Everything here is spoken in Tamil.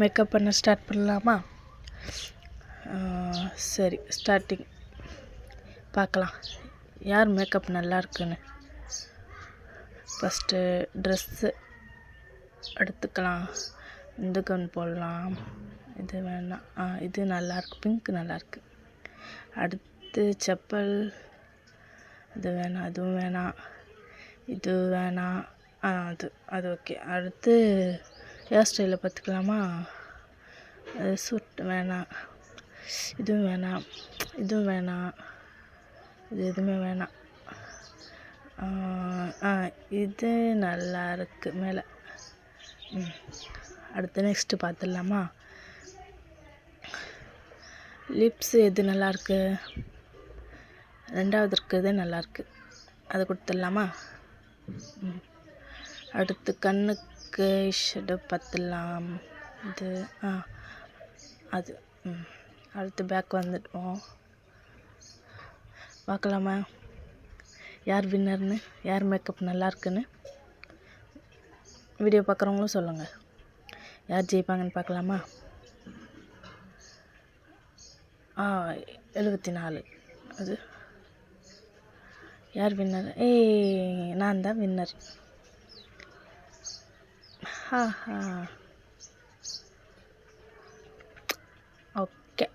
மேக்கப் பண்ண ஸ்டார்ட் பண்ணலாமா? சரி, ஸ்டார்டிங் பார்க்கலாம் யார் மேக்கப் நல்லா இருக்குன்னு. ஃபஸ்ட்டு ட்ரெஸ்ஸு எடுத்துக்கலாம். இந்த கவுன் போடலாம். இது வேணாம். இது நல்லாயிருக்கு, பிங்க் நல்லாயிருக்கு. அடுத்து செப்பல், இது வேணாம், அதுவும் வேணாம், இது வேணாம். அது ஓகே. அடுத்து ஹேர் ஸ்டைலில் பார்த்துக்கலாமா? சூட் வேணாம், இதுவும் வேணாம், இதுவும் வேணாம், இது எதுவுமே வேணாம். இது நல்லா இருக்குது மேலே. அடுத்து நெக்ஸ்ட்டு பார்த்துடலாமா? லிப்ஸு எது நல்லாயிருக்கு? ரெண்டாவது இருக்கிறதே நல்லாயிருக்கு, அதை கொடுத்துடலாமா? அடுத்து கண்ணுக்கு ஷேடோ பார்த்துடலாம். இது அது அடுத்து பேக் வந்துட்டோம். பார்க்கலாமா யார் வின்னர்னு, யார் மேக்கப் நல்லாயிருக்குன்னு. வீடியோ பார்க்குறவங்களும் சொல்லுங்கள் யார் ஜெயிப்பாங்கன்னு பார்க்கலாமா? 74. அது யார் வின்னர்? நான் தான் வின்னர். ஓகே.